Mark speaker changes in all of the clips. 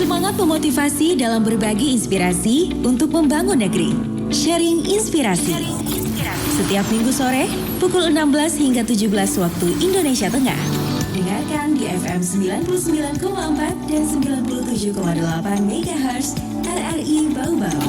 Speaker 1: Semangat memotivasi dalam berbagi inspirasi untuk membangun negeri. Sharing Inspirasi. Setiap minggu sore, pukul 16 hingga 17 waktu Indonesia Tengah. Dengarkan di FM 99,4 dan 97,8 MHz RRI Bau-Bau.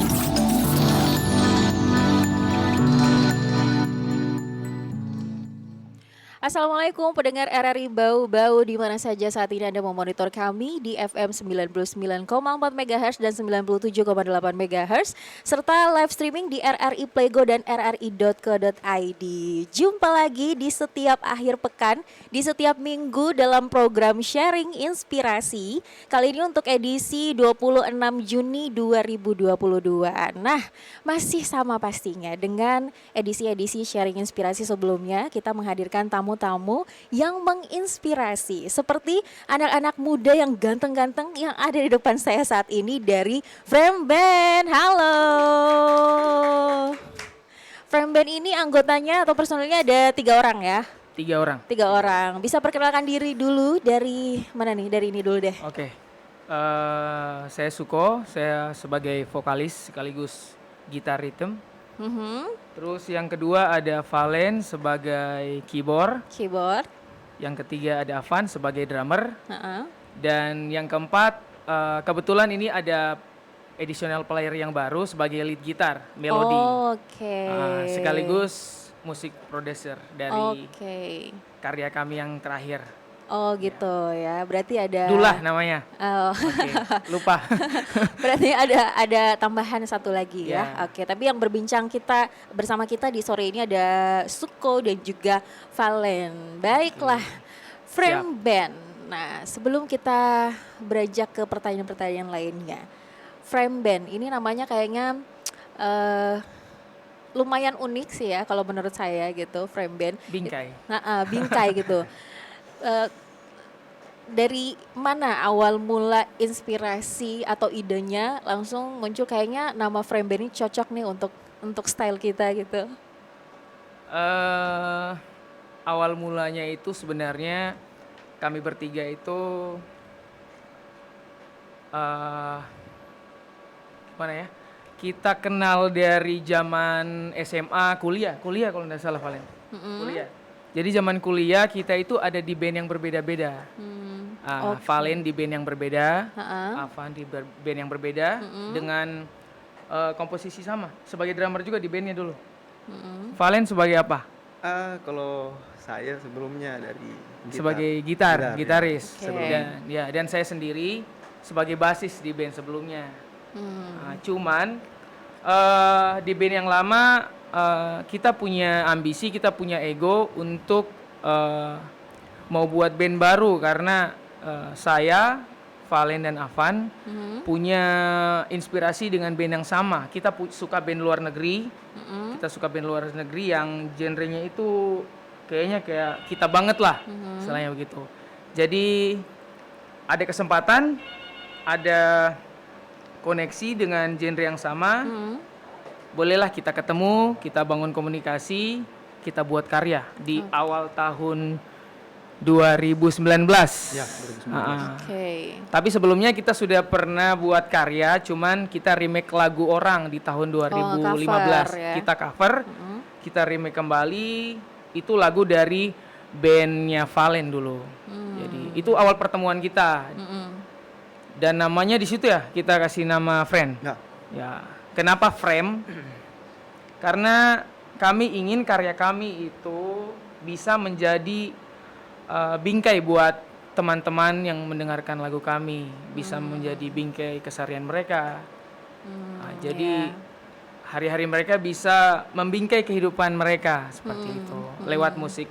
Speaker 2: Assalamualaikum pendengar RRI Bau-Bau di mana saja saat ini Anda memonitor kami di FM 99,4 MHz dan 97,8 MHz serta live streaming di RRI Playgo dan rri.co.id. Jumpa lagi di setiap akhir pekan, di setiap minggu dalam program Sharing Inspirasi. Kali ini untuk edisi 26 Juni 2022. Nah, masih sama pastinya dengan edisi-edisi Sharing Inspirasi sebelumnya, kita menghadirkan tamu yang menginspirasi seperti anak-anak muda yang ganteng-ganteng yang ada di depan saya saat ini dari Frame Band. Halo. Frame Band ini anggotanya atau personilnya ada 3 orang ya?
Speaker 3: 3 orang.
Speaker 2: 3 orang. Bisa perkenalkan diri dulu dari mana nih? Dari ini dulu deh.
Speaker 3: Oke. Saya Suko, saya sebagai vokalis sekaligus gitar rhythm. Terus yang kedua ada Valen sebagai keyboard. Yang ketiga ada Avan sebagai drummer. Dan yang keempat kebetulan ini ada additional player yang baru sebagai lead gitar, Melody. Sekaligus musik producer dari karya kami yang terakhir.
Speaker 2: Oh gitu ya, berarti ada
Speaker 3: Dullah namanya.
Speaker 2: Oke,
Speaker 3: lupa.
Speaker 2: Berarti ada tambahan satu lagi ya. Oke, tapi yang berbincang bersama kita di sore ini ada Suko dan juga Valen. Baiklah, Frame Band. Nah, sebelum kita beranjak ke pertanyaan-pertanyaan lainnya, Frame Band ini namanya kayaknya lumayan unik sih ya kalau menurut saya gitu, Frame Band.
Speaker 3: Bingkai.
Speaker 2: Bingkai gitu. Dari mana awal mula inspirasi atau idenya langsung muncul kayaknya nama Frame Band ini cocok nih untuk style kita gitu?
Speaker 3: Awal mulanya itu sebenarnya kami bertiga itu gimana ya? Kita kenal dari zaman SMA, kuliah kalau tidak salah Valen. Kuliah. Jadi zaman kuliah kita itu ada di band yang berbeda-beda. Valen di band yang berbeda, Avan di band yang berbeda dengan komposisi sama. Sebagai drummer juga di bandnya dulu. Valen sebagai apa?
Speaker 4: Kalau saya sebelumnya dari gitar.
Speaker 3: Sebagai gitaris.
Speaker 4: Sebelumnya.
Speaker 3: Dan saya sendiri sebagai basis di band sebelumnya. Cuman di band yang lama kita punya ambisi, kita punya ego untuk mau buat band baru karena saya, Valen dan Avan punya inspirasi dengan band yang sama. Kita suka band luar negeri, kita suka band luar negeri yang genrenya itu kayaknya kayak kita banget lah, istilahnya begitu. Jadi ada kesempatan, ada koneksi dengan genre yang sama. Bolehlah kita ketemu, kita bangun komunikasi, kita buat karya di awal tahun 2019.
Speaker 4: Ya, 2019.
Speaker 3: Tapi sebelumnya kita sudah pernah buat karya, cuman kita remake lagu orang di tahun 2015.
Speaker 2: Cover, ya?
Speaker 3: Kita cover, kita remake kembali, itu lagu dari bandnya Valen dulu. Jadi itu awal pertemuan kita. Dan namanya di situ ya, kita kasih nama Friend. Ya. Kenapa Frame? Karena kami ingin karya kami itu bisa menjadi bingkai buat teman-teman yang mendengarkan lagu kami. Bisa menjadi bingkai keseharian mereka. Jadi hari-hari mereka bisa membingkai kehidupan mereka seperti itu. Lewat musik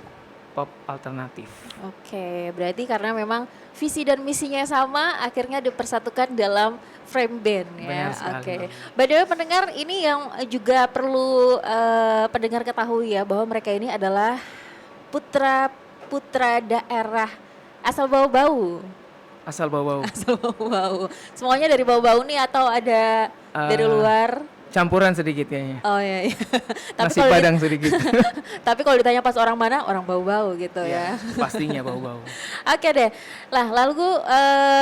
Speaker 3: pop alternatif.
Speaker 2: Oke, berarti karena memang visi dan misinya sama, akhirnya dipersatukan dalam Frame Band ya. Oke. By the way pendengar, ini yang juga perlu pendengar ketahui ya, bahwa mereka ini adalah putra daerah asal Bau-Bau.
Speaker 3: Asal Bau-Bau.
Speaker 2: Semuanya dari Bau-Bau nih atau ada dari luar?
Speaker 3: campuran sedikit kayaknya.
Speaker 2: Oh iya.
Speaker 3: Nasi padang sedikit.
Speaker 2: Tapi kalau ditanya pas orang mana, orang bau-bau gitu ya.
Speaker 3: Pastinya bau-bau.
Speaker 2: Oke deh. Lah, lalu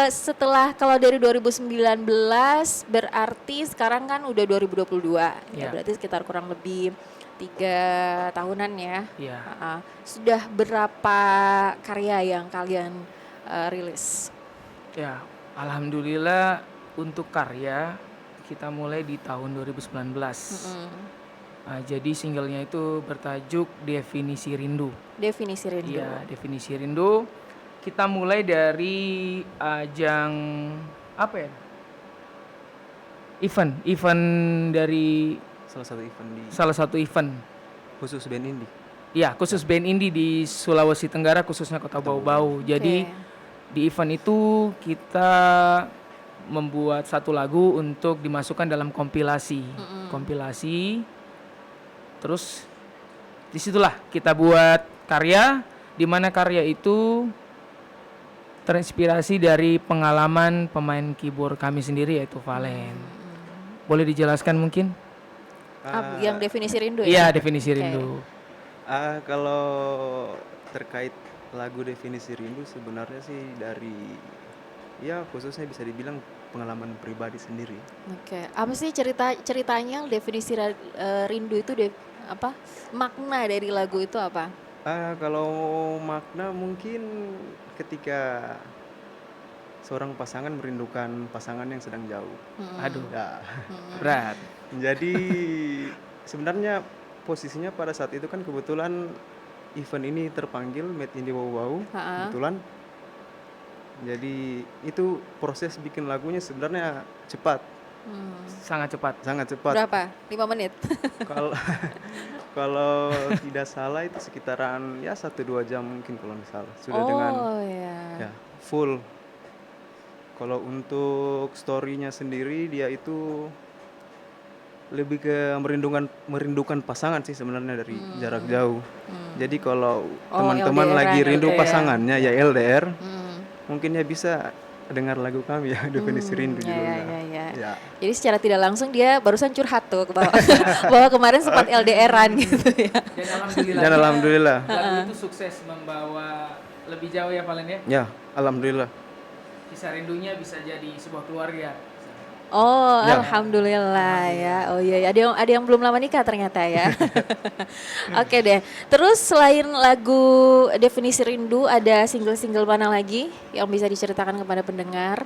Speaker 2: setelah kalau dari 2019 berarti sekarang kan udah 2022. Ya, berarti sekitar kurang lebih 3 tahunan ya.
Speaker 3: Iya.
Speaker 2: Sudah berapa karya yang kalian rilis?
Speaker 3: Ya, alhamdulillah untuk karya kita mulai di tahun 2019. Jadi singlenya itu bertajuk Definisi Rindu.
Speaker 2: Definisi Rindu.
Speaker 3: Iya, Definisi Rindu. Kita mulai dari ajang apa ya? Event dari
Speaker 4: Salah satu event
Speaker 3: khusus
Speaker 4: band indie.
Speaker 3: Iya, khusus band indie di Sulawesi Tenggara, khususnya Kota Bau-Bau. Jadi di event itu kita membuat satu lagu untuk dimasukkan dalam kompilasi. Terus disitulah kita buat karya, di mana karya itu terinspirasi dari pengalaman pemain keyboard kami sendiri, yaitu Valen. Boleh dijelaskan mungkin?
Speaker 2: Yang Definisi Rindu ya?
Speaker 3: Iya, Definisi Rindu.
Speaker 4: Kalau terkait lagu Definisi Rindu sebenarnya sih dari khususnya bisa dibilang pengalaman pribadi sendiri.
Speaker 2: Oke. Apa sih ceritanya Definisi Rindu itu makna dari lagu itu apa?
Speaker 4: Kalau makna mungkin ketika seorang pasangan merindukan pasangan yang sedang jauh.
Speaker 3: Aduh.
Speaker 4: Ya.
Speaker 3: Berat.
Speaker 4: Jadi sebenarnya posisinya pada saat itu kan kebetulan event ini terpanggil Made in Bau-Bau. Kebetulan. Jadi itu proses bikin lagunya sebenarnya cepat.
Speaker 3: Sangat cepat.
Speaker 2: Berapa? 5 menit?
Speaker 4: Kalau tidak salah itu sekitaran 1-2 jam mungkin kalau tidak salah. Sudah dengan full. Kalau untuk story-nya sendiri dia itu lebih ke merindukan pasangan sih sebenarnya dari jarak jauh. Jadi kalau teman-teman lagi rindu pasangannya ya LDR. Mungkin bisa dengar lagu kami ya, Definisi Rindu judulnya. Ya.
Speaker 2: Jadi secara tidak langsung dia barusan curhat tuh ke bawah. Bahwa kemarin sempat LDR-an gitu ya.
Speaker 3: Dan
Speaker 4: alhamdulillah.
Speaker 3: Lagu itu sukses membawa lebih jauh ya Valen ya?
Speaker 4: Ya, alhamdulillah.
Speaker 3: Kisah rindunya bisa jadi sebuah keluarga.
Speaker 2: Oh, alhamdulillah ya. Oh iya, ada yang belum lama nikah ternyata ya. Oke deh. Terus selain lagu Definisi Rindu, ada single-single mana lagi yang bisa diceritakan kepada pendengar?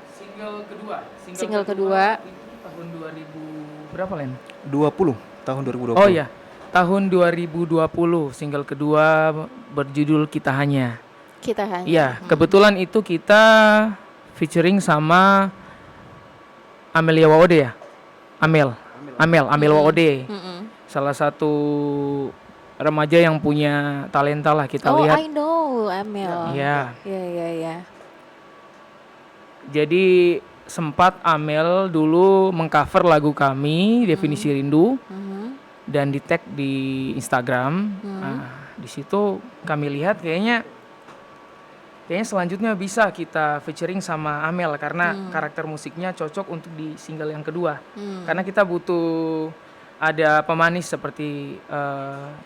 Speaker 2: Single kedua.
Speaker 3: Itu tahun 2000 berapa Len?
Speaker 4: tahun 2020.
Speaker 3: Oh iya. Tahun 2020 single kedua berjudul Kita Hanya. Iya, kebetulan itu kita featuring sama Amelia Waode ya? Amel Waode. Salah satu remaja yang punya talenta lah kita lihat.
Speaker 2: Oh, I know Amel.
Speaker 3: Iya.
Speaker 2: Iya.
Speaker 3: Jadi sempat Amel dulu mengcover lagu kami Definisi Rindu dan di tag di Instagram. Nah, di situ kami lihat kayaknya selanjutnya bisa kita featuring sama Amel karena karakter musiknya cocok untuk di single yang kedua. Karena kita butuh ada pemanis seperti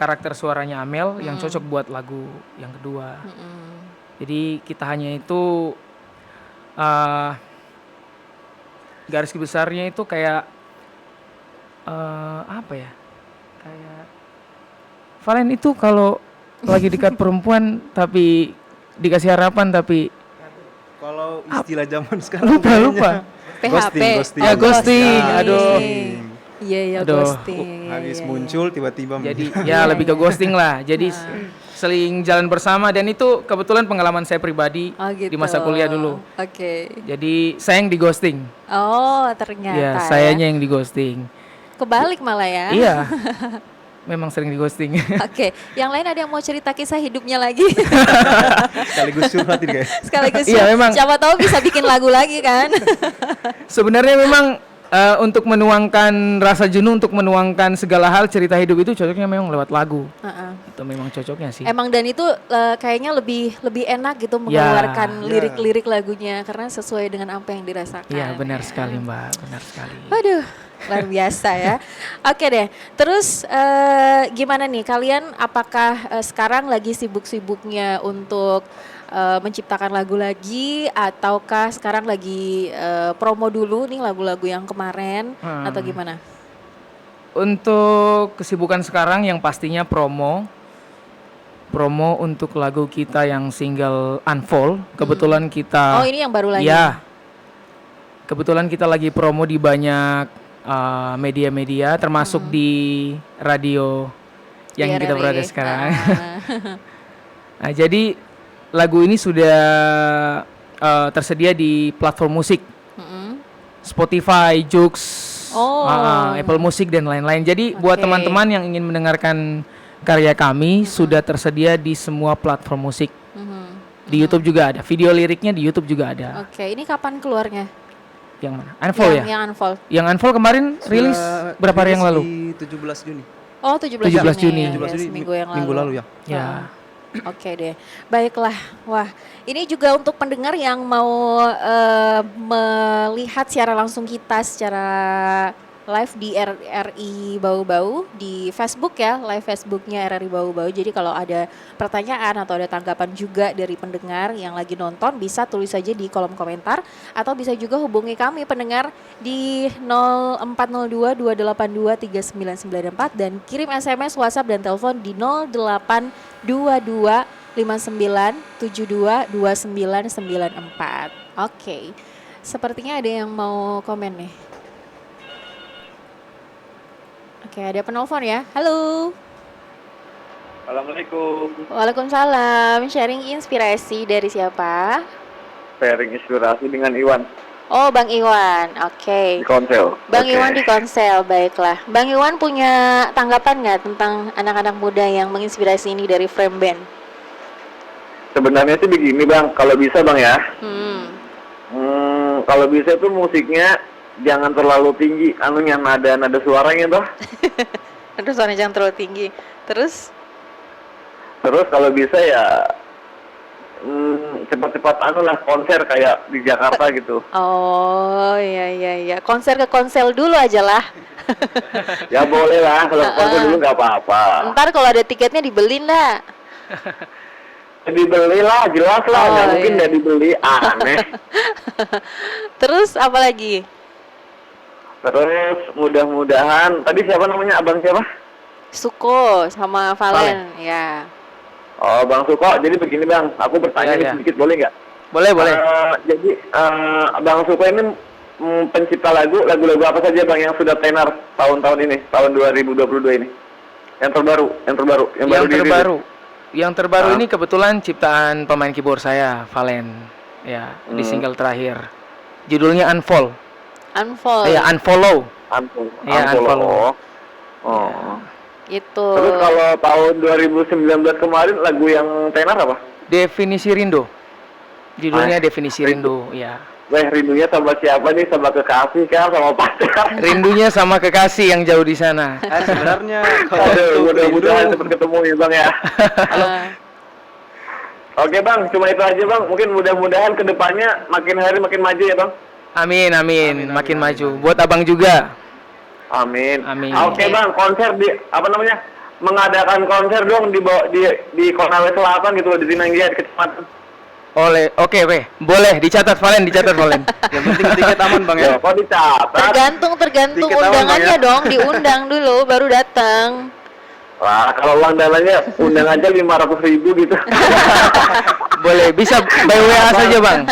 Speaker 3: karakter suaranya Amel yang cocok buat lagu yang kedua. Jadi Kita Hanya itu garis besarnya itu kayak apa ya? Kayak Valen itu kalau lagi dekat perempuan tapi dikasih harapan tapi
Speaker 4: kalau istilah zaman sekarang
Speaker 3: lupa
Speaker 2: PHP.
Speaker 3: Ghosting. Aduh.
Speaker 2: Iya, ghosting.
Speaker 4: Habis muncul tiba-tiba
Speaker 3: jadi lebih ke ghosting lah. Jadi seling jalan bersama dan itu kebetulan pengalaman saya pribadi di masa kuliah dulu.
Speaker 2: Oke.
Speaker 3: Jadi saya yang di ghosting.
Speaker 2: Oh, ternyata.
Speaker 3: Ya, sayanya yang di ghosting.
Speaker 2: Kebalik malah ya.
Speaker 3: Iya. Memang sering di ghosting.
Speaker 2: Oke, yang lain ada yang mau cerita kisah hidupnya lagi?
Speaker 4: Sekaligus curhat ini guys.
Speaker 2: Sekaligus
Speaker 3: iya, memang.
Speaker 2: Siapa tahu bisa bikin lagu lagi kan?
Speaker 3: Sebenarnya memang Untuk menuangkan rasa jenuh, untuk menuangkan segala hal cerita hidup itu cocoknya memang lewat lagu. Itu memang cocoknya sih.
Speaker 2: Emang dan itu kayaknya lebih enak gitu mengeluarkan lirik-lirik lagunya karena sesuai dengan apa yang dirasakan.
Speaker 3: Iya, benar sekali Mbak, benar sekali.
Speaker 2: Waduh, luar biasa ya. Oke deh, terus gimana nih kalian? Apakah sekarang lagi sibuk-sibuknya untuk menciptakan lagu lagi, ataukah sekarang lagi promo dulu nih lagu-lagu yang kemarin atau gimana?
Speaker 3: Untuk kesibukan sekarang yang pastinya promo untuk lagu kita yang single Unfold. Kebetulan kita
Speaker 2: ini yang baru lagi.
Speaker 3: Ya. Kebetulan kita lagi promo di banyak media-media termasuk di radio yang kita berada sekarang. Nah, jadi lagu ini sudah tersedia di platform musik, Spotify, Joox, Apple Music dan lain-lain. Jadi buat teman-teman yang ingin mendengarkan karya kami sudah tersedia di semua platform musik. Di YouTube juga ada, video liriknya di YouTube juga ada.
Speaker 2: Oke, ini kapan keluarnya?
Speaker 3: Yang mana? Unfold ya?
Speaker 2: Yang Unfold.
Speaker 3: Yang Unfold kemarin rilis berapa hari yang lalu?
Speaker 4: Di 17 Juni.
Speaker 2: Oh, 17 Juni.
Speaker 4: 17 Juni
Speaker 2: Seminggu yang lalu.
Speaker 4: Minggu lalu ya.
Speaker 3: Ya.
Speaker 2: Oke deh, baiklah. Wah, ini juga untuk pendengar yang mau melihat secara langsung kita secara live di RRI Bau-Bau di Facebook ya, live Facebooknya RRI Bau-Bau. Jadi kalau ada pertanyaan atau ada tanggapan juga dari pendengar yang lagi nonton bisa tulis saja di kolom komentar atau bisa juga hubungi kami pendengar di 0402 282 3994 dan kirim SMS, WhatsApp dan telepon di 0822 5972 2994. Oke. Sepertinya ada yang mau komen nih. Oke, ada penelpon ya. Halo.
Speaker 5: Assalamualaikum.
Speaker 2: Waalaikumsalam. Sharing inspirasi dari siapa?
Speaker 5: Sharing inspirasi dengan Iwan.
Speaker 2: Oh, Bang Iwan. Oke.
Speaker 5: Di Konsel.
Speaker 2: Bang Iwan di Konsel, baiklah. Bang Iwan punya tanggapan nggak tentang anak-anak muda yang menginspirasi ini dari Frame Band?
Speaker 5: Sebenarnya sih begini Bang, kalau bisa Bang ya. Kalau bisa tuh musiknya jangan terlalu tinggi, anunya nada suaranya toh.
Speaker 2: Aduh, suaranya jangan terlalu tinggi. Terus
Speaker 5: kalau bisa ya cepat-cepat konser kayak di Jakarta gitu.
Speaker 2: Oh iya. Konser ke Konsel dulu aja lah.
Speaker 5: Ya boleh lah, kalau konser dulu nggak apa-apa.
Speaker 2: Ntar kalau ada tiketnya dibeliin lah.
Speaker 5: Dibeli lah, jelas lah, nggak mungkin nggak dibeli, aneh.
Speaker 2: Terus apa lagi?
Speaker 5: Terus mudah-mudahan, tadi siapa namanya, abang siapa?
Speaker 2: Suko sama Valen, ya.
Speaker 5: Oh, Bang Suko, jadi begini Bang, aku bertanya sedikit boleh nggak?
Speaker 3: Boleh.
Speaker 5: Jadi Bang Suko ini pencipta lagu-lagu apa saja Bang yang sudah tenar tahun-tahun ini, tahun 2022 ini? Yang terbaru.
Speaker 3: Yang terbaru ini kebetulan ciptaan pemain keyboard saya, Valen. Ya, di single terakhir. Judulnya Unfold. Ya, Unfollow.
Speaker 5: Unfollow. Oh.
Speaker 2: Itu.
Speaker 5: Terus kalau tahun 2019 kemarin lagu yang tenar apa?
Speaker 3: Definisi Rindu. Judulnya Definisi Rindu, ya.
Speaker 5: Weh, rindunya sama siapa nih? Sama kekasih kah? Sama pacar?
Speaker 3: Rindunya sama kekasih yang jauh di sana.
Speaker 4: Sebenarnya
Speaker 5: kalau mudah-mudahan cepat ketemu ya Bang ya. Halo. Oke Bang, cuma itu aja Bang. Mungkin mudah-mudahan kedepannya makin hari makin maju ya Bang.
Speaker 3: Amin. Makin maju. Buat abang juga.
Speaker 5: Amin.
Speaker 3: Oke
Speaker 5: Bang, konser mengadakan konser dong di Konawe Selatan gitu di Sinanggia di kecamatan.
Speaker 3: Oke, boleh dicatat Valen.
Speaker 4: Yang penting tiket aman Bang ya.
Speaker 5: Kok dicatat?
Speaker 2: Tergantung
Speaker 4: Tiket
Speaker 2: undangannya
Speaker 4: aman,
Speaker 2: dong, diundang dulu baru datang.
Speaker 5: Wah, kalau uang dananya undang aja 500.000 gitu.
Speaker 3: Boleh, bisa by WA saja Bang.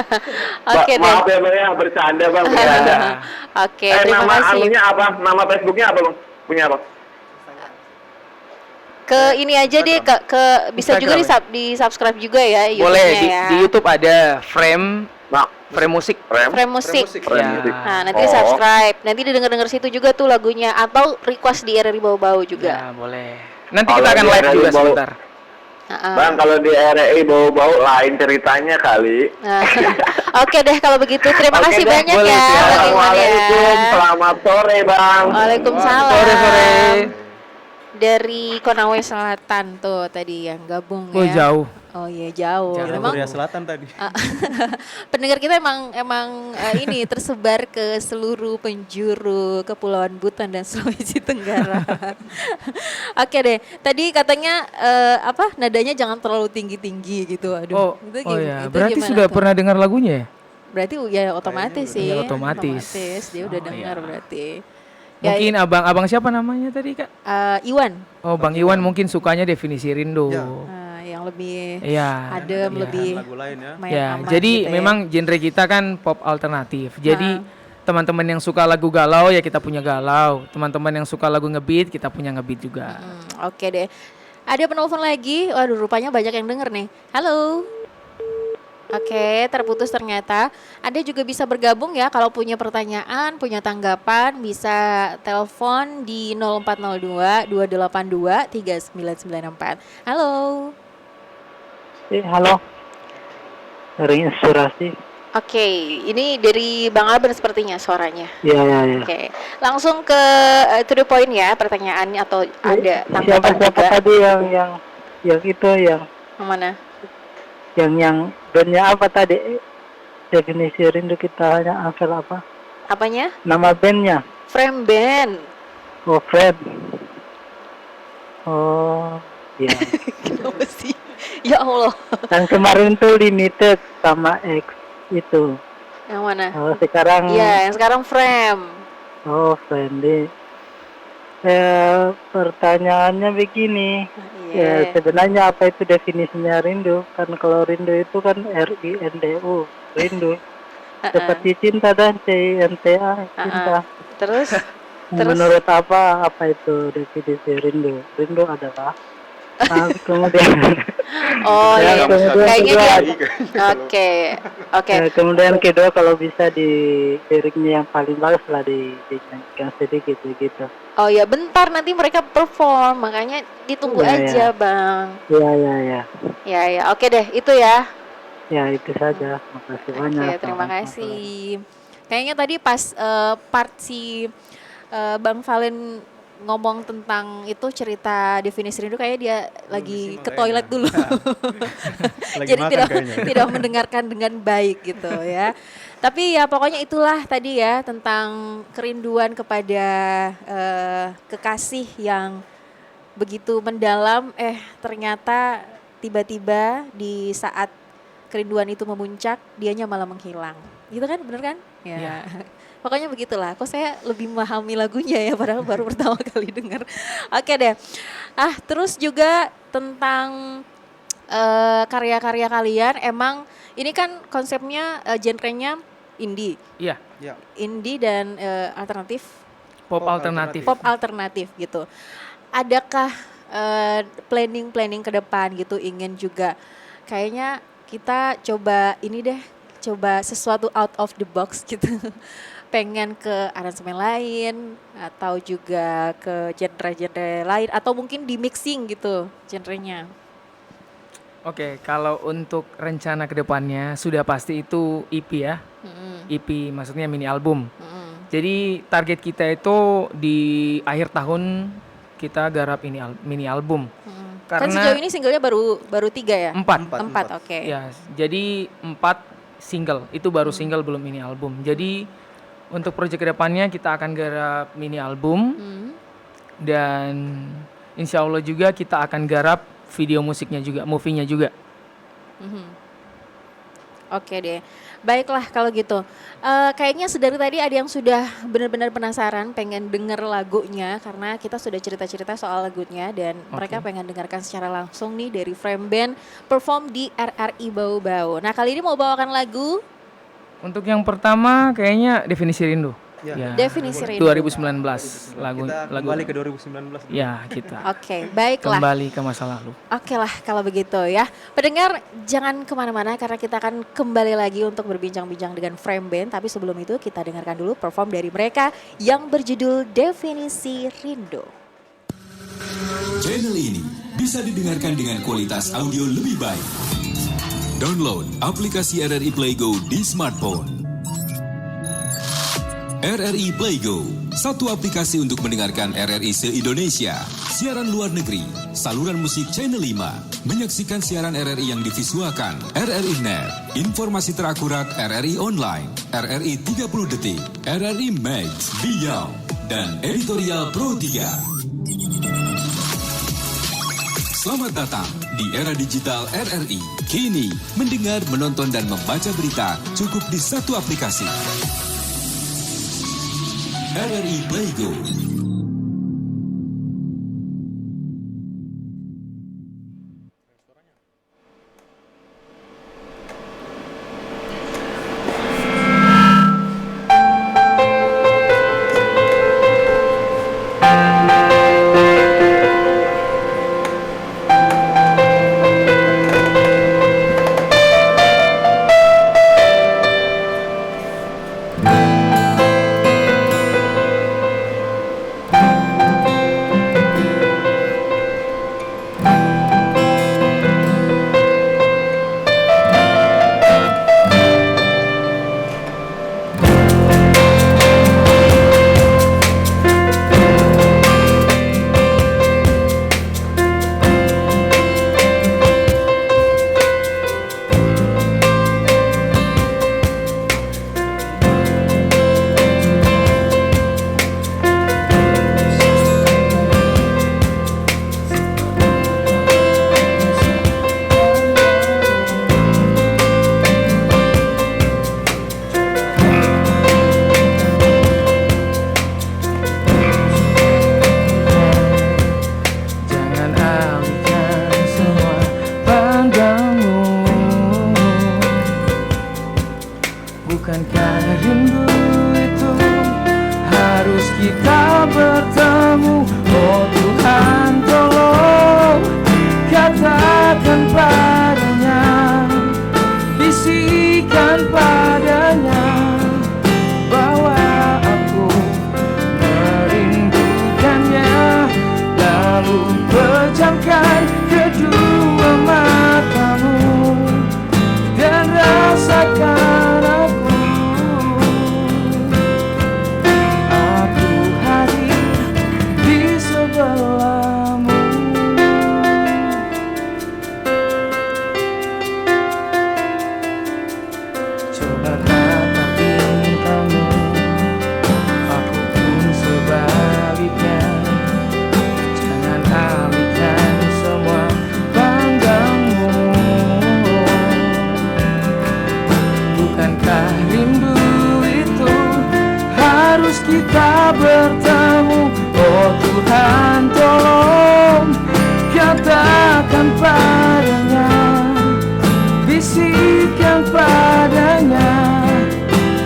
Speaker 2: Oke deh.
Speaker 5: Maaf ya Bang ya, bercanda Bang, bercanda.
Speaker 2: Oke, terima
Speaker 5: nama
Speaker 2: kasih.
Speaker 5: anunya apa? Nama Facebooknya apa Bang? Punya apa?
Speaker 2: Ke ini aja deh, ke bisa juga di subscribe juga ya YouTube-nya
Speaker 3: Boleh
Speaker 2: ya.
Speaker 3: di YouTube ada Frame Musik.
Speaker 2: Frame Musik.
Speaker 3: Ya.
Speaker 2: Nah, nanti di subscribe. Nanti didengar situ juga tuh lagunya atau request di RRI Bau-Bau juga.
Speaker 3: Ya, boleh. Nanti kita akan live juga sebentar.
Speaker 5: Bang, kalau di RRI bau-bau lain ceritanya kali.
Speaker 2: Nah, oke deh kalau begitu. Terima
Speaker 5: Oke
Speaker 2: kasih
Speaker 5: deh,
Speaker 2: banyak
Speaker 5: boleh.
Speaker 2: ya Bang Iwan
Speaker 5: Assalamualaikum,
Speaker 2: ya.
Speaker 5: selamat sore Bang.
Speaker 2: Waalaikumsalam.
Speaker 3: Sore.
Speaker 2: Dari Konawe Selatan tuh tadi yang gabung
Speaker 3: Oh,
Speaker 2: ya.
Speaker 3: jauh.
Speaker 2: Oh iya jauh.
Speaker 4: Kira
Speaker 2: Memang
Speaker 4: Korea Selatan tadi.
Speaker 2: pendengar kita emang ini tersebar ke seluruh penjuru Kepulauan Buton dan Sulawesi Tenggara. Oke deh. Tadi katanya nadanya jangan terlalu tinggi-tinggi gitu. Aduh.
Speaker 3: Oh ya,
Speaker 2: itu
Speaker 3: berarti
Speaker 2: gimana
Speaker 3: sudah
Speaker 2: tuh?
Speaker 3: pernah dengar lagunya ya?
Speaker 2: Berarti ya otomatis sih.
Speaker 3: Ya, otomatis.
Speaker 2: Dia udah
Speaker 3: Oh,
Speaker 2: dengar
Speaker 3: iya.
Speaker 2: berarti. Ya,
Speaker 3: Mungkin abang siapa namanya tadi Kak?
Speaker 2: Iwan.
Speaker 3: Oh, Bang Iwan mungkin sukanya definisi rindu.
Speaker 4: Ya.
Speaker 2: Yang lebih
Speaker 3: Iya.
Speaker 2: adem,
Speaker 3: Iya.
Speaker 2: lebih
Speaker 4: Lagu lain ya.
Speaker 2: main
Speaker 3: Ya,
Speaker 2: aman
Speaker 3: jadi
Speaker 2: gitu ya.
Speaker 3: memang genre kita kan pop alternatif. Jadi teman-teman yang suka lagu galau ya kita punya galau. Teman-teman yang suka lagu ngebeat kita punya ngebeat juga.
Speaker 2: Oke deh. Ada penelpon lagi. Waduh, rupanya banyak yang denger nih. Halo. Oke, terputus ternyata. Anda juga bisa bergabung ya kalau punya pertanyaan, punya tanggapan, bisa telepon di 0402 282 3994. Halo.
Speaker 6: Halo, dari Inspirasi.
Speaker 2: Oke, ini dari Bang Alben sepertinya suaranya.
Speaker 6: Iya.
Speaker 2: Oke, langsung ke to the point ya pertanyaannya atau ada tanggapan
Speaker 6: Siapa
Speaker 2: juga?
Speaker 6: tadi yang itu
Speaker 2: Yang mana?
Speaker 6: yang bandnya apa tadi? Definisi rindu kita hanya Ansel apa?
Speaker 2: Apanya?
Speaker 6: Nama bandnya?
Speaker 2: Frame Band.
Speaker 6: Oh, Fred. Oh, iya.
Speaker 2: Kenapa sih? Ya Allah.
Speaker 6: Yang kemarin tuh Limited sama X itu.
Speaker 2: Yang mana?
Speaker 6: Oh, sekarang.
Speaker 2: Iya, yang sekarang Frame.
Speaker 6: Oh, Friendly. Pertanyaannya begini.
Speaker 2: Iya.
Speaker 6: Ya, sebenarnya apa itu definisinya rindu? Kan kalau rindu itu kan RINDU, rindu. Seperti cinta dan CINTA, cinta.
Speaker 2: Terus?
Speaker 6: Menurut apa itu definisi rindu? Rindu adalah kemudian
Speaker 2: Oh iya,
Speaker 6: kemudian
Speaker 2: kayaknya
Speaker 6: kedua,
Speaker 2: dia. Oke.
Speaker 6: kemudian kedua kalau bisa di liriknya yang paling bagus lah dinyanyikan sedikit begitu.
Speaker 2: Oh ya, bentar nanti mereka perform, makanya ditunggu
Speaker 6: Iya,
Speaker 2: aja,
Speaker 6: iya.
Speaker 2: Bang.
Speaker 6: Ya.
Speaker 2: Ya, oke deh, itu ya.
Speaker 6: Ya itu saja. Makasih banyak.
Speaker 2: Oke, terima kasih. Kayaknya tadi pas part si Bang Valen ngomong tentang itu cerita definisi rindu kayak dia lagi ke toilet dulu.
Speaker 4: Lagi
Speaker 2: Jadi
Speaker 4: makan
Speaker 2: tidak
Speaker 4: kayaknya.
Speaker 2: tidak mendengarkan dengan baik gitu ya. Tapi ya pokoknya itulah tadi ya tentang kerinduan kepada kekasih yang begitu mendalam ternyata tiba-tiba di saat kerinduan itu memuncak dianya malah menghilang. Gitu kan, bener kan? Ya. Pokoknya begitulah. Kok saya lebih memahami lagunya ya padahal baru pertama kali dengar. Oke deh. Terus juga tentang karya-karya kalian emang ini kan konsepnya genrenya indie.
Speaker 3: Iya,
Speaker 4: Ya.
Speaker 2: Indie dan alternatif,
Speaker 3: pop alternatif.
Speaker 2: pop alternatif gitu. Adakah planning ke depan gitu ingin juga kayaknya kita coba ini deh, coba sesuatu out of the box gitu. Pengen ke aransemen lain atau juga ke genre-genre lain atau mungkin di mixing gitu genrenya.
Speaker 3: Oke, kalau untuk rencana kedepannya sudah pasti itu EP ya. EP maksudnya mini album. Jadi target kita itu di akhir tahun kita garap ini mini album.
Speaker 2: Kan sejauh ini singlenya baru 3 ya?
Speaker 3: 4.
Speaker 2: Oke.
Speaker 3: Ya, jadi 4 single. Itu baru single belum mini album. Jadi untuk proyek kedepannya kita akan garap mini album dan insya Allah juga kita akan garap video musiknya juga, movie-nya juga.
Speaker 2: Oke deh, baiklah kalau gitu. Kayaknya sedari tadi ada yang sudah benar-benar penasaran, pengen denger lagunya karena kita sudah cerita-cerita soal lagunya dan mereka pengen dengarkan secara langsung nih dari Frame Band perform di RRI Bau Bau. Nah kali ini mau bawakan lagu
Speaker 3: Untuk yang pertama kayaknya Definisi Rindu.
Speaker 4: Ya.
Speaker 2: Definisi Rindu.
Speaker 3: 2019 lagu
Speaker 4: Kita kembali ke 2019.
Speaker 3: Ya, kita
Speaker 2: Oke, baiklah.
Speaker 3: kembali ke masa lalu.
Speaker 2: Oke lah kalau begitu ya. Pendengar jangan kemana-mana karena kita akan kembali lagi untuk berbincang-bincang dengan Frame Band. Tapi sebelum itu kita dengarkan dulu perform dari mereka yang berjudul Definisi Rindu.
Speaker 7: Channel ini bisa didengarkan dengan kualitas audio lebih baik. Download aplikasi RRI Play Go di smartphone. RRI Play Go, satu aplikasi untuk mendengarkan RRI se-Indonesia, siaran luar negeri, saluran musik Channel 5, menyaksikan siaran RRI yang divisualkan, RRI Net, informasi terakurat RRI Online, RRI 30 Detik, RRI Max, Beyond, dan Editorial Pro 3. Selamat datang di era digital RRI. Kini, mendengar, menonton, dan membaca berita cukup di satu aplikasi. RRI Play Go.
Speaker 3: Bukankah rindu itu harus kita bertemu? Oh Tuhan tolong katakan padanya, bisikan padanya bahwa aku merindukannya. Lalu pejamkan kedua matamu dan rasakan aku hadir di sebelahmu. Coba tatap bintangmu, aku pun sebaliknya. Jangan alihkan semua pandangmu. Bukankah rindu itu harus kita bertemu? Oh Tuhan tolong katakan padanya, bisikan padanya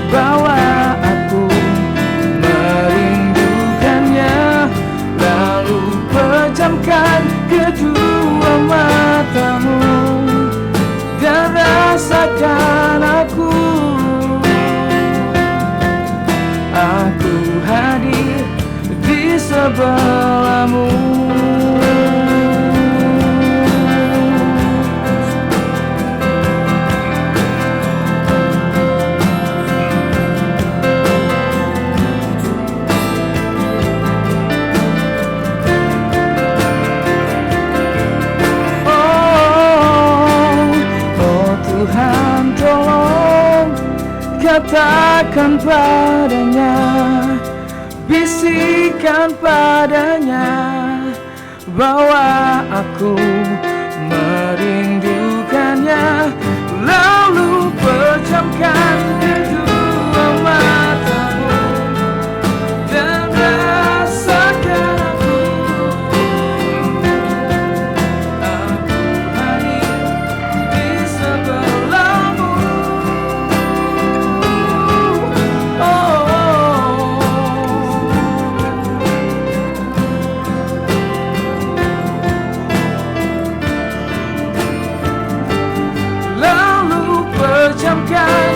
Speaker 3: bahwa aku merindukannya. Lalu pejamkan kedua matamu dan rasakan aku hadir di sebelahmu. Oh Tuhan tolong katakan padanya, bisikan padanya bahwa aku merindukannya. Lalu pejamkan kedua matamu dan rasakan aku hadir di sebelahmu. Lalu pejamkan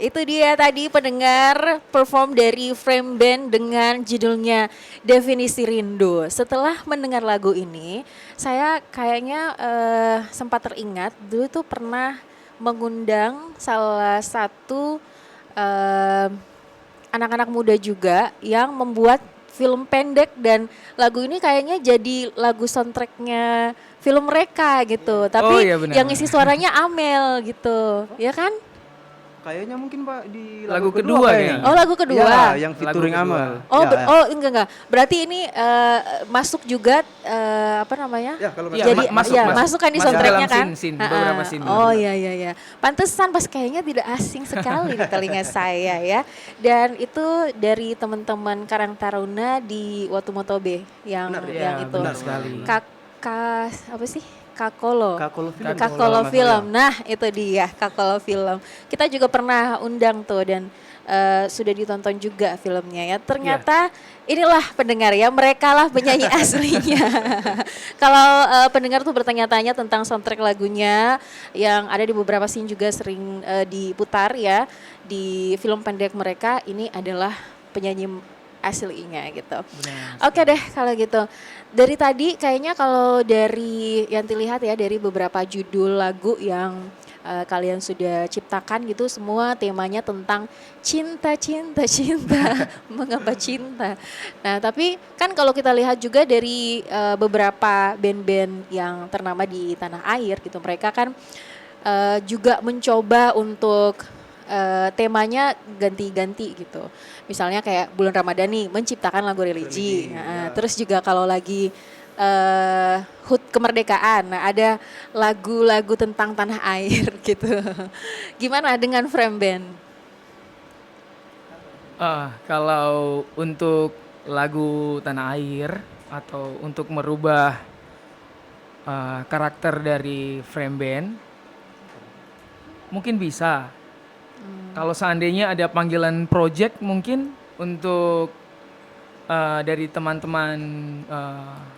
Speaker 2: itu dia tadi pendengar perform dari Frame Band dengan judulnya Definisi Rindu. Setelah mendengar lagu ini, saya kayaknya sempat teringat dulu tuh pernah mengundang salah satu anak-anak muda juga yang membuat film pendek dan lagu ini kayaknya jadi lagu soundtracknya film mereka gitu. Tapi
Speaker 3: iya benar.
Speaker 2: yang isi suaranya Amel gitu, ya kan?
Speaker 4: Kayaknya mungkin Pak di
Speaker 3: Lagu kedua
Speaker 4: kayaknya.
Speaker 2: Oh lagu kedua.
Speaker 4: Ya, yang
Speaker 3: Lagu
Speaker 4: featuring
Speaker 3: kedua.
Speaker 4: Amel.
Speaker 2: Oh,
Speaker 4: Ya,
Speaker 2: oh enggak. Berarti ini masuk juga apa namanya?
Speaker 4: Ya, kalau
Speaker 3: Ya,
Speaker 2: Jadi
Speaker 3: masuk,
Speaker 2: ya,
Speaker 3: masuk.
Speaker 2: masuk kan di
Speaker 3: Masuk
Speaker 2: soundtracknya
Speaker 3: dalam
Speaker 2: kan?
Speaker 3: scene,
Speaker 2: Ha-ha.
Speaker 3: beberapa scene.
Speaker 2: Oh iya. Pantesan pas kayaknya tidak asing sekali di telinga saya ya. Dan itu dari teman-teman Karang Taruna di Watumotobe yang
Speaker 4: Benar,
Speaker 2: yang
Speaker 3: ya,
Speaker 2: itu.
Speaker 3: benar sekali.
Speaker 2: Apa sih? Kakolo.
Speaker 4: Kakolo Film.
Speaker 2: Kakolo Film. Nah, itu dia Kakolo Film. Kita juga pernah undang tuh dan sudah ditonton juga filmnya ya. Ternyata inilah pendengar ya, mereka lah penyanyi aslinya. Kalau pendengar tuh bertanya-tanya tentang soundtrack lagunya yang ada di beberapa scene juga sering diputar ya di film pendek mereka, ini adalah penyanyi aslinya gitu. Oke deh kalau gitu. Dari tadi kayaknya kalau dari yang dilihat ya dari beberapa judul lagu yang kalian sudah ciptakan gitu semua temanya tentang cinta, mengapa cinta. Nah tapi kan kalau kita lihat juga dari beberapa band-band yang ternama di tanah air gitu mereka kan juga mencoba untuk temanya ganti-ganti gitu. Misalnya kayak bulan Ramadan nih menciptakan lagu religi. Nah, terus juga kalau lagi HUT kemerdekaan, nah ada lagu-lagu tentang tanah air gitu. Gimana dengan Frame Band?
Speaker 3: Kalau untuk lagu tanah air atau untuk merubah karakter dari Frame Band, mungkin bisa. Kalau seandainya ada panggilan project mungkin untuk dari teman-teman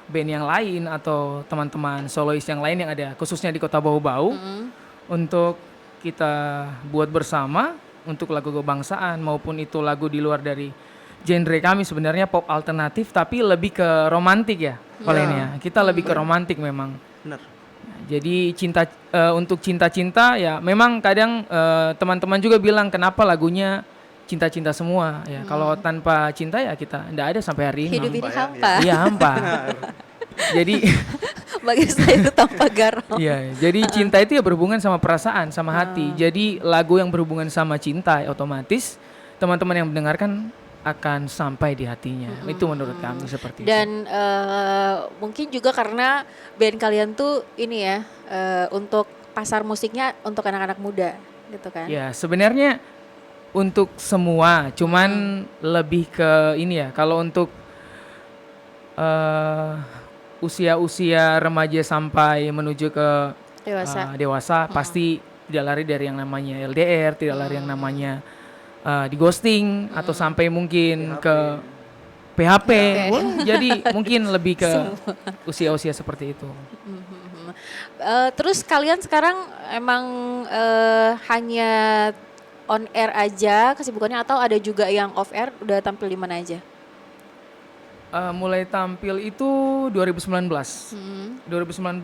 Speaker 3: band yang lain atau teman-teman solois yang lain yang ada khususnya di Kota Bau-Bau untuk kita buat bersama untuk lagu kebangsaan maupun itu lagu di luar dari genre kami sebenarnya pop alternatif tapi lebih ke romantik ya Valenia. Kita lebih ke romantik memang.
Speaker 4: Benar.
Speaker 3: Jadi untuk cinta-cinta ya memang kadang teman-teman juga bilang kenapa lagunya cinta-cinta semua ya. Kalau tanpa cinta ya kita enggak ada sampai hari ini.
Speaker 2: Hidup ini
Speaker 4: ya,
Speaker 2: hampa.
Speaker 3: Iya hampa. Jadi
Speaker 2: Bagi saya itu tanpa garam.
Speaker 3: iya, jadi cinta itu ya berhubungan sama perasaan, sama hati. Jadi lagu yang berhubungan sama cinta ya otomatis teman-teman yang mendengarkan akan sampai di hatinya. Itu menurut kami seperti itu.
Speaker 2: Dan mungkin juga karena band kalian tuh ini ya untuk pasar musiknya untuk anak-anak muda gitu kan.
Speaker 3: Ya, sebenarnya untuk semua, cuman lebih ke ini ya. Kalau untuk usia-usia remaja sampai menuju ke dewasa pasti tidak lari dari yang namanya LDR, tidak lari yang namanya di ghosting atau sampai mungkin ke PHP. Jadi mungkin lebih ke usia-usia seperti itu.
Speaker 2: Terus kalian sekarang emang hanya on air aja kesibukannya atau ada juga yang off air udah tampil di mana aja?
Speaker 3: Mulai tampil itu 2019. 2019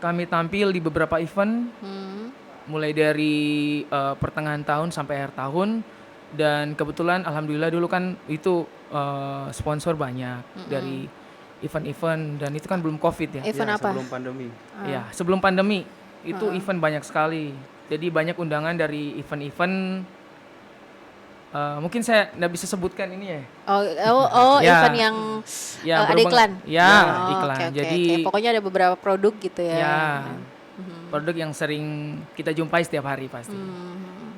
Speaker 3: kami tampil di beberapa event. Mulai dari pertengahan tahun sampai akhir tahun dan kebetulan alhamdulillah dulu kan itu sponsor banyak dari event-event dan itu kan belum COVID ya.
Speaker 2: Event apa?
Speaker 4: Sebelum pandemi.
Speaker 3: Ya, sebelum pandemi itu event banyak sekali. Jadi banyak undangan dari event-event mungkin saya nggak bisa sebutkan ini ya. Ya.
Speaker 2: Event yang
Speaker 3: Ya,
Speaker 2: ada iklan.
Speaker 3: Ya,
Speaker 2: Oh,
Speaker 3: iklan.
Speaker 2: oke.
Speaker 3: Jadi
Speaker 2: Pokoknya ada beberapa produk gitu ya.
Speaker 3: ya produk yang sering kita jumpai setiap hari pasti.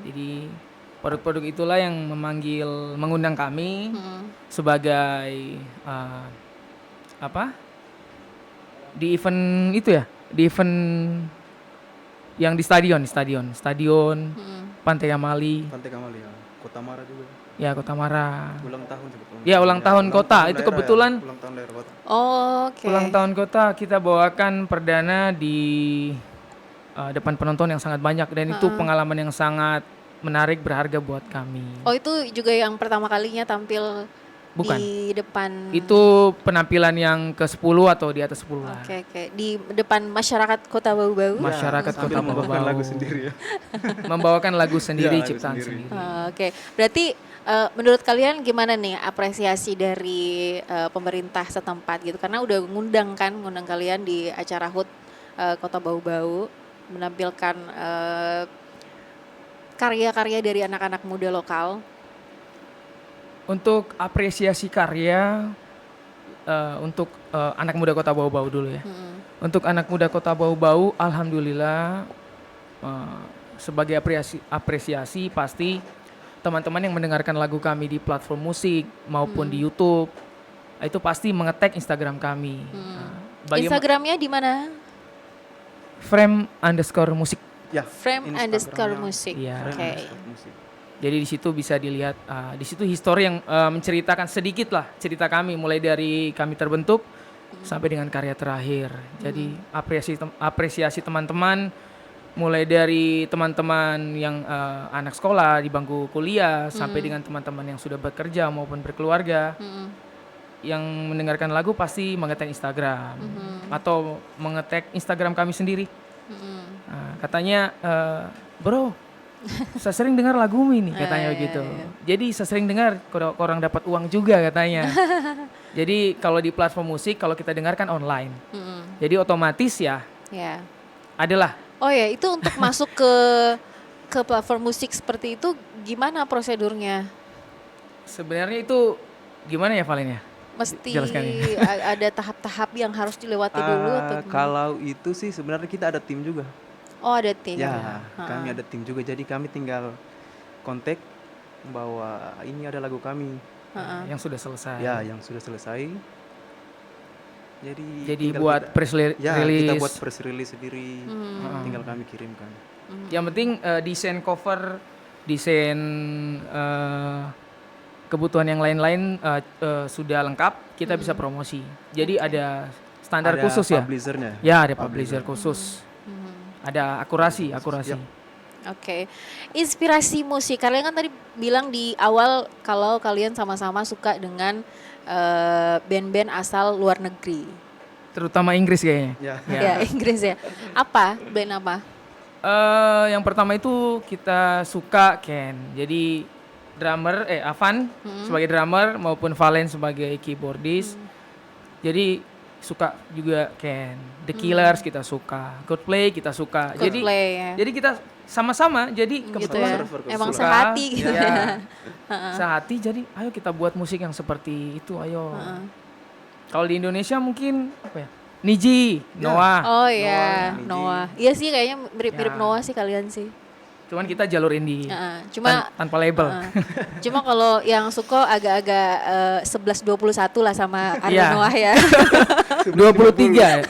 Speaker 3: Jadi produk-produk itulah yang mengundang kami sebagai di event itu ya, di event yang di stadion Pantai Amali.
Speaker 4: Pantai Kamali ya. Kota Mara juga.
Speaker 3: Ya, Kota Mara.
Speaker 4: Ulang tahun sebetulnya.
Speaker 3: Ya, ulang tahun kota. Itu
Speaker 4: daerah
Speaker 3: kebetulan
Speaker 4: ya. Ulang tahun daerah kota.
Speaker 2: Oke.
Speaker 3: ulang tahun kota kita bawakan perdana di depan penonton yang sangat banyak dan itu pengalaman yang sangat menarik, berharga buat kami.
Speaker 2: Oh, itu juga yang pertama kalinya tampil
Speaker 3: Bukan.
Speaker 2: di depan.
Speaker 3: Itu penampilan yang ke-10 atau di atas 10 lah.
Speaker 2: Oke, di depan masyarakat Kota Bau-Bau.
Speaker 3: Masyarakat
Speaker 4: Sambil
Speaker 3: Kota
Speaker 4: membawakan
Speaker 3: Bau-Bau.
Speaker 4: lagu sendiri ya.
Speaker 3: Membawakan lagu sendiri,
Speaker 4: Ya, lagu
Speaker 3: ciptaan
Speaker 4: sendiri.
Speaker 3: sendiri.
Speaker 2: Oke, berarti menurut kalian gimana nih apresiasi dari pemerintah setempat gitu? Karena udah ngundang kalian di acara HUT Kota Bau-Bau, menampilkan karya-karya dari anak-anak muda lokal.
Speaker 3: Untuk apresiasi karya untuk anak muda Kota Bau-Bau dulu ya. Untuk anak muda Kota Bau-Bau, alhamdulillah sebagai apresiasi pasti teman-teman yang mendengarkan lagu kami di platform musik maupun di YouTube itu pasti mengetag Instagram kami.
Speaker 2: Instagramnya di mana?
Speaker 3: frame_musik.
Speaker 4: Ya,
Speaker 2: Frame_musik.
Speaker 3: Iya.
Speaker 2: Oke.
Speaker 4: musik.
Speaker 3: Jadi di situ bisa dilihat di situ histori yang menceritakan sedikit lah cerita kami mulai dari kami terbentuk sampai dengan karya terakhir. Jadi apresiasi teman-teman mulai dari teman-teman yang anak sekolah di bangku kuliah sampai dengan teman-teman yang sudah bekerja maupun berkeluarga. Yang mendengarkan lagu pasti mengetag Instagram atau mengetag Instagram kami sendiri. Katanya bro, saya sering dengar lagumu ini katanya begitu. Jadi saya sering dengar orang dapat uang juga katanya. Jadi kalau di platform musik kalau kita dengarkan online, jadi otomatis ya adalah.
Speaker 2: Oh ya, itu untuk masuk ke platform musik seperti itu gimana prosedurnya?
Speaker 3: Sebenarnya itu gimana ya Valen ya?
Speaker 2: Mesti
Speaker 3: Jelaskan ya.
Speaker 2: ada tahap-tahap yang harus dilewati dulu atau gimana?
Speaker 4: Kalau itu sih sebenarnya kita ada tim juga.
Speaker 2: Oh, ada tim.
Speaker 4: Ya, kami ada tim juga. Jadi kami tinggal kontak bahwa ini ada lagu kami.
Speaker 3: Yang sudah selesai.
Speaker 4: Ya, yang sudah selesai. Jadi tinggal
Speaker 3: buat
Speaker 4: kita-
Speaker 3: press release.
Speaker 4: Ya, kita buat press release sendiri. Tinggal kami kirimkan.
Speaker 3: Yang penting desain cover, desain kebutuhan yang lain-lain sudah lengkap, kita bisa promosi. Jadi ada standar
Speaker 4: Ada
Speaker 3: khusus ya.
Speaker 4: publishernya.
Speaker 3: Ya, ada publisher khusus. Ada akurasi.
Speaker 2: Oke. Inspirasi musik. Kalian kan tadi bilang di awal kalau kalian sama-sama suka dengan band-band asal luar negeri.
Speaker 3: Terutama Inggris kayaknya.
Speaker 4: Ya.
Speaker 2: Ya, Inggris ya. Apa? Band apa?
Speaker 3: Yang pertama itu kita suka Ken. Jadi drummer Avan sebagai drummer maupun Valen sebagai keyboardist. Jadi suka juga Ken. The Killers kita suka, Coldplay kita suka.
Speaker 2: Coldplay, ya.
Speaker 3: Jadi kita sama-sama jadi
Speaker 2: Gitu
Speaker 3: kebetulan
Speaker 2: ya. Emang
Speaker 3: suka.
Speaker 2: sehati gitu.
Speaker 3: Ya. Sehati jadi ayo kita buat musik yang seperti itu ayo. Kalau di Indonesia mungkin apa ya? Niji, Noah.
Speaker 2: Oh iya,
Speaker 4: Niji.
Speaker 2: Noah. Iya sih kayaknya mirip-mirip
Speaker 3: Ya.
Speaker 2: Noah sih kalian sih.
Speaker 3: Cuman kita jalur indie.
Speaker 2: Cuma
Speaker 3: tanpa label.
Speaker 2: cuma kalau yang suka agak-agak 11-21 lah sama Ariel
Speaker 3: Iya.
Speaker 2: Noah ya.
Speaker 3: 23.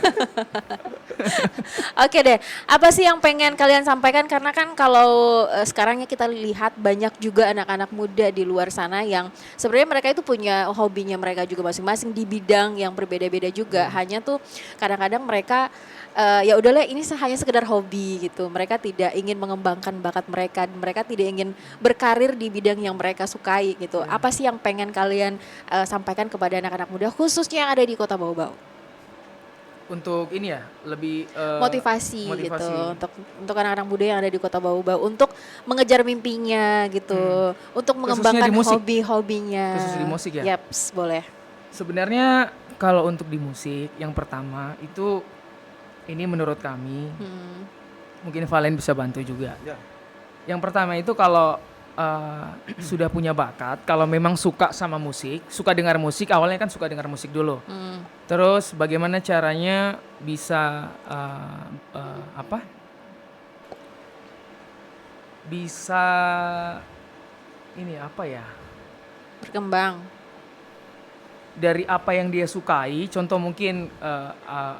Speaker 2: Oke deh, apa sih yang pengen kalian sampaikan? Karena kan kalau sekarangnya kita lihat banyak juga anak-anak muda di luar sana yang sebenarnya mereka itu punya hobinya mereka juga masing-masing di bidang yang berbeda-beda juga. Hanya tuh kadang-kadang mereka ya udahlah ini hanya sekedar hobi gitu. Mereka tidak ingin mengembangkan bakat mereka, mereka tidak ingin berkarir di bidang yang mereka sukai gitu. Apa sih yang pengen kalian sampaikan kepada anak-anak muda khususnya yang ada di Kota Bau-Bau?
Speaker 3: Untuk ini ya lebih
Speaker 2: Motivasi gitu untuk anak-anak muda yang ada di Kota Bau-Bau untuk mengejar mimpinya gitu, untuk mengembangkan
Speaker 3: di musik.
Speaker 2: hobi-hobinya.
Speaker 3: Khusus di musik ya?
Speaker 2: Yaps, boleh.
Speaker 3: Sebenarnya kalau untuk di musik yang pertama itu ini menurut kami mungkin Valen bisa bantu juga.
Speaker 4: Ya.
Speaker 3: Yang pertama itu kalau sudah punya bakat, kalau memang suka sama musik, suka dengar musik, awalnya kan suka dengar musik dulu. Terus bagaimana caranya bisa bisa ini apa ya?
Speaker 2: Berkembang.
Speaker 3: Dari apa yang dia sukai, contoh mungkin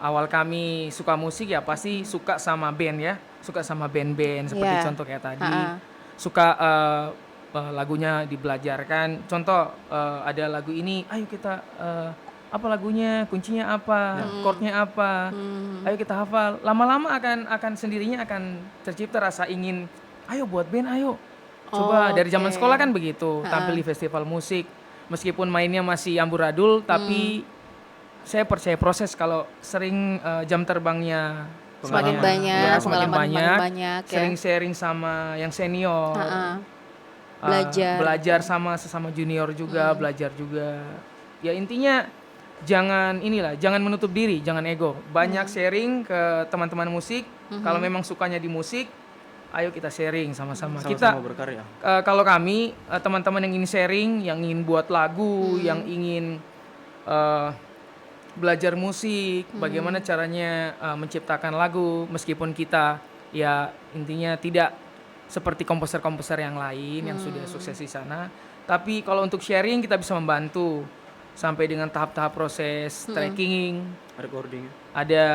Speaker 3: awal kami suka musik ya pasti suka sama band ya, suka sama band-band seperti
Speaker 2: Iya.
Speaker 3: contoh kayak tadi, suka lagunya dibelajarkan, contoh ada lagu ini, ayo kita apa lagunya, kuncinya apa, chordnya apa, ayo kita hafal, lama-lama akan sendirinya akan tercipta rasa ingin, ayo buat band, ayo. Coba dari zaman
Speaker 2: oke.
Speaker 3: sekolah kan begitu, tampil di festival musik. Meskipun mainnya masih amburadul, tapi saya percaya proses kalau sering jam terbangnya
Speaker 2: Semakin
Speaker 3: pengalaman.
Speaker 2: banyak,
Speaker 3: Ya, semakin
Speaker 2: pengalaman
Speaker 3: banyak,
Speaker 2: semakin banyak ya.
Speaker 3: sering sharing sama yang senior.
Speaker 2: Belajar.
Speaker 3: Belajar sama sesama junior juga, belajar juga. Ya intinya jangan menutup diri, jangan ego. Banyak sharing ke teman-teman musik. Kalau memang sukanya di musik, ayo kita sharing sama-sama. Kita
Speaker 4: Sama-sama berkarya.
Speaker 3: kalau kami teman-teman yang ingin sharing, yang ingin buat lagu, yang ingin belajar musik, bagaimana caranya menciptakan lagu, meskipun kita ya intinya tidak seperti komposer-komposer yang lain yang sudah sukses di sana. Tapi kalau untuk sharing kita bisa membantu sampai dengan tahap-tahap proses tracking.
Speaker 4: Recording.
Speaker 3: Ada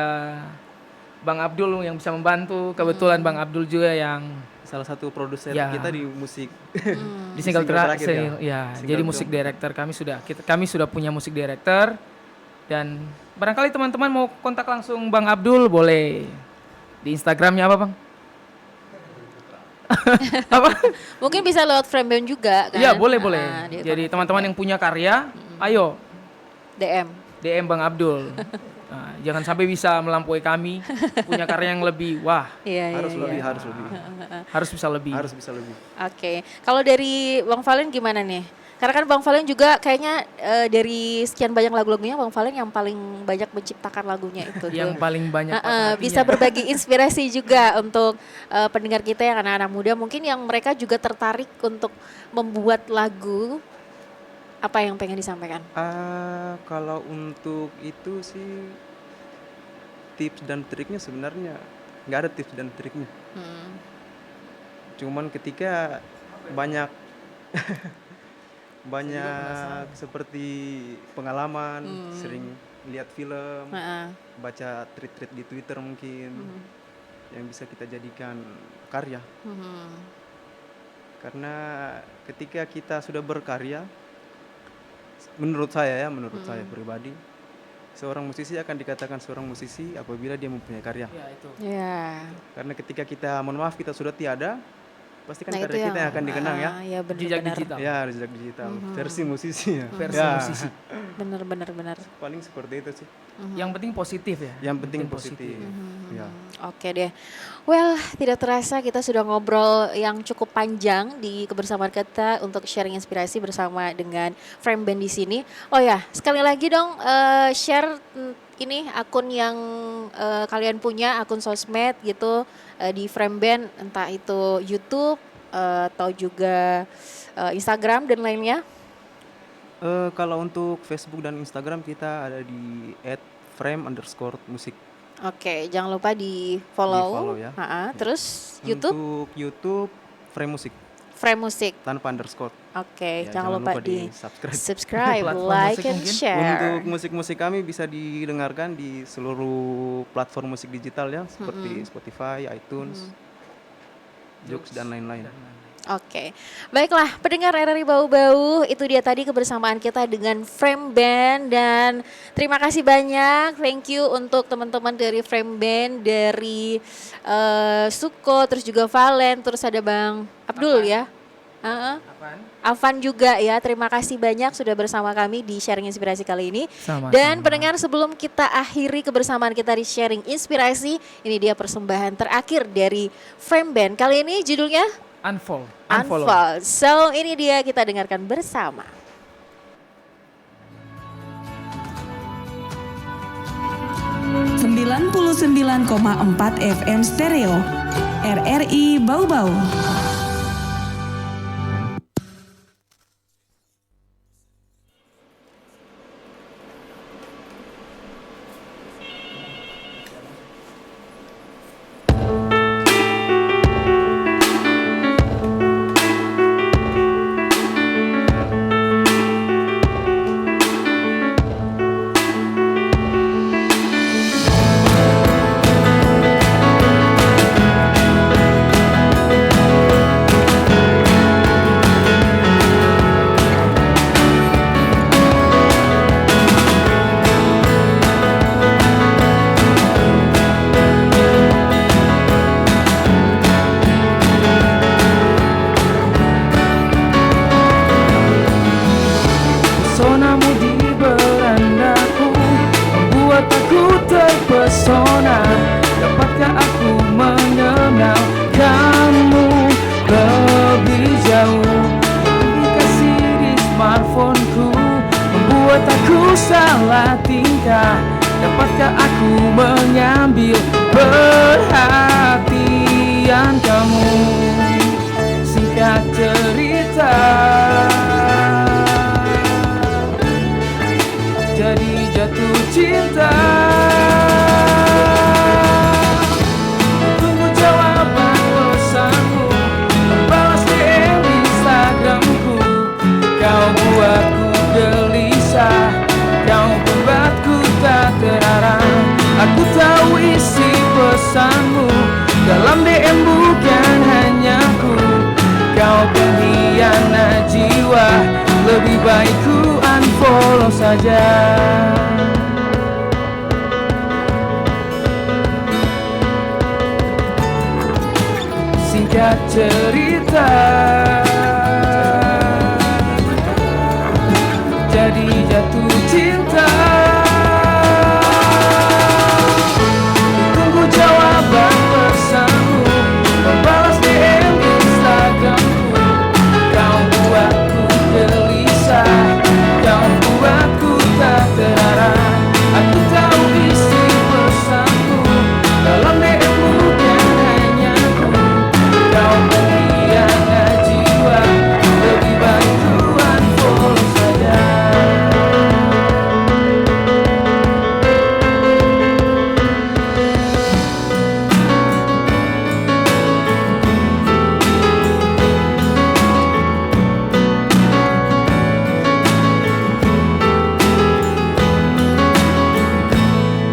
Speaker 3: Bang Abdul yang bisa membantu. Kebetulan Bang Abdul juga yang
Speaker 4: Salah satu produser
Speaker 3: Ya.
Speaker 4: kita di musik.
Speaker 3: di single
Speaker 4: terakhir
Speaker 3: terakhir
Speaker 4: ya.
Speaker 3: ya.
Speaker 4: Single
Speaker 3: Jadi
Speaker 4: drum.
Speaker 3: musik director kami sudah punya musik director, dan barangkali teman-teman mau kontak langsung Bang Abdul boleh di Instagramnya apa Bang? Apa?
Speaker 2: Mungkin bisa lewat Frame Band juga kan?
Speaker 3: Iya boleh.
Speaker 2: Di
Speaker 3: Jadi teman-teman yang punya karya, ayo
Speaker 2: DM.
Speaker 3: DM Bang Abdul. Nah, jangan sampai bisa melampaui kami, punya karya yang lebih, wah
Speaker 2: Iya,
Speaker 4: Harus
Speaker 2: iya,
Speaker 4: lebih,
Speaker 2: iya.
Speaker 4: harus lebih.
Speaker 3: harus bisa lebih.
Speaker 4: Harus bisa lebih.
Speaker 2: Oke. Kalau dari Bang Valen gimana nih? Karena kan Bang Valen juga kayaknya dari sekian banyak lagu-lagunya Bang Valen yang paling banyak menciptakan lagunya itu
Speaker 3: Yang
Speaker 2: tuh.
Speaker 3: paling banyak patah
Speaker 2: Bisa
Speaker 3: hatinya.
Speaker 2: berbagi inspirasi juga untuk pendengar kita yang anak-anak muda mungkin yang mereka juga tertarik untuk membuat lagu. Apa yang pengen disampaikan?
Speaker 4: Kalau untuk itu sih tips dan triknya sebenarnya nggak ada tips dan triknya. Cuman ketika banyak banyak seperti pengalaman, sering lihat film, baca tweet-tweet di Twitter mungkin yang bisa kita jadikan karya. Karena ketika kita sudah berkarya, menurut saya pribadi, seorang musisi akan dikatakan seorang musisi apabila dia mempunyai karya.
Speaker 3: Ya, itu.
Speaker 2: Ya.
Speaker 4: Karena ketika kita, mohon maaf, kita sudah tiada, pasti kan
Speaker 2: Nah, itu
Speaker 4: karya kita yang akan dikenang ya.
Speaker 2: Ya
Speaker 3: Jejak
Speaker 2: benar-benar.
Speaker 3: digital.
Speaker 4: Ya, jejak digital. Versi musisi ya.
Speaker 3: Versi
Speaker 4: Ya,
Speaker 3: musisi.
Speaker 2: Benar-benar.
Speaker 4: paling seperti itu sih.
Speaker 3: Yang penting positif ya.
Speaker 4: Yang penting positif. Ya.
Speaker 2: Oke deh. Well, tidak terasa kita sudah ngobrol yang cukup panjang di kebersamaan kita untuk sharing inspirasi bersama dengan Frame Band di sini. Oh ya, sekali lagi dong share ini akun yang kalian punya, akun sosmed gitu di Frame Band, entah itu YouTube atau juga Instagram dan lainnya.
Speaker 4: Kalau untuk Facebook dan Instagram kita ada di @frame_music.
Speaker 2: Oke, jangan lupa di follow.
Speaker 4: Di-follow ya.
Speaker 2: Terus YouTube
Speaker 4: Untuk YouTube Frame Music
Speaker 2: Frame Music.
Speaker 4: tanpa underscore.
Speaker 2: Oke,
Speaker 4: Ya,
Speaker 2: jangan lupa di
Speaker 4: subscribe.
Speaker 2: subscribe,
Speaker 3: Platform
Speaker 2: like,
Speaker 3: musik
Speaker 2: and
Speaker 3: mungkin?
Speaker 2: share.
Speaker 4: Untuk musik-musik kami bisa didengarkan di seluruh platform musik digital ya, seperti Spotify, iTunes, Joox dan lain-lain.
Speaker 2: Oke, baiklah pendengar RRI Bau-Bau, itu dia tadi kebersamaan kita dengan Frame Band dan terima kasih banyak, thank you untuk teman-teman dari Frame Band, dari Suko, terus juga Valen, terus ada Bang Abdul ya.
Speaker 3: Apaan?
Speaker 2: Afan juga ya, terima kasih banyak sudah bersama kami di Sharing Inspirasi kali ini.
Speaker 3: Sama-sama.
Speaker 2: Dan pendengar, sebelum kita akhiri kebersamaan kita di Sharing Inspirasi, ini dia persembahan terakhir dari Frame Band. Kali ini judulnya
Speaker 3: Unfold.
Speaker 2: Unfold. So ini dia, kita dengarkan bersama.
Speaker 1: .4 FM Stereo RRI Bau-Bau.
Speaker 3: dengan kamu. Singkat cerita, jadi jatuh cinta. Tunggu jawaban pesanmu, balas DM Instagramku. Kau buatku gelisah, kau buatku tak terarah. Aku tahu isi pesanmu, dalam DM bukan hanya ku. Kau pengkhianat jiwa, lebih baik ku unfollow saja. Singkat cerita, jadi jatuh cinta. Tunggu jawaban pesanmu, membalas DM Instagramku. Kau buatku gelisah, kau buatku tak terarah. Aku tahu isi pesanmu, dalam DM bukan hanya ku. Kau pengkhianat jiwa, lebih baik ku unfollow saja.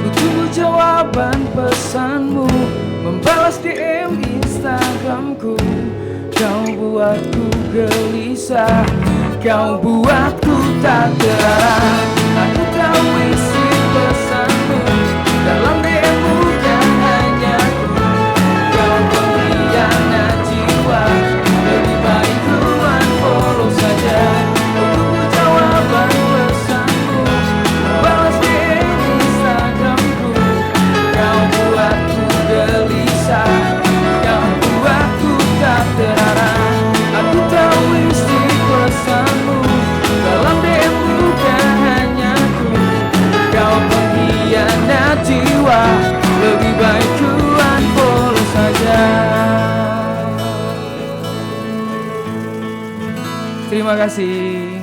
Speaker 3: Ku tunggu jawaban pesanmu, membalas DM Instagramku. Kau buatku gelisah, kau buatku tak terarah. Aku tahu isi pesanmu, dalam DM bukan hanya ku. Kau pengkhianat jiwa, lebih baik ku unfollow saja. Tunggu jawaban pesanmu, balas DM Instagramku. Kau buatku gelisah, kau buatku tak terarah. Aku tahu isi pesanmu, dalam DM bukan hanya ku. Kau pengkhianat jiwa, lebih baik ku unfollow saja. Terima kasih.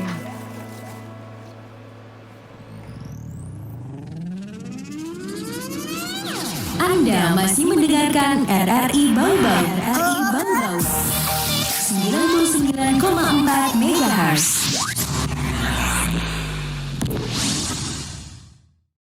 Speaker 1: Anda masih mendengarkan RRI Bau-Bau. RRI Bau-Bau. 99,4 MHz.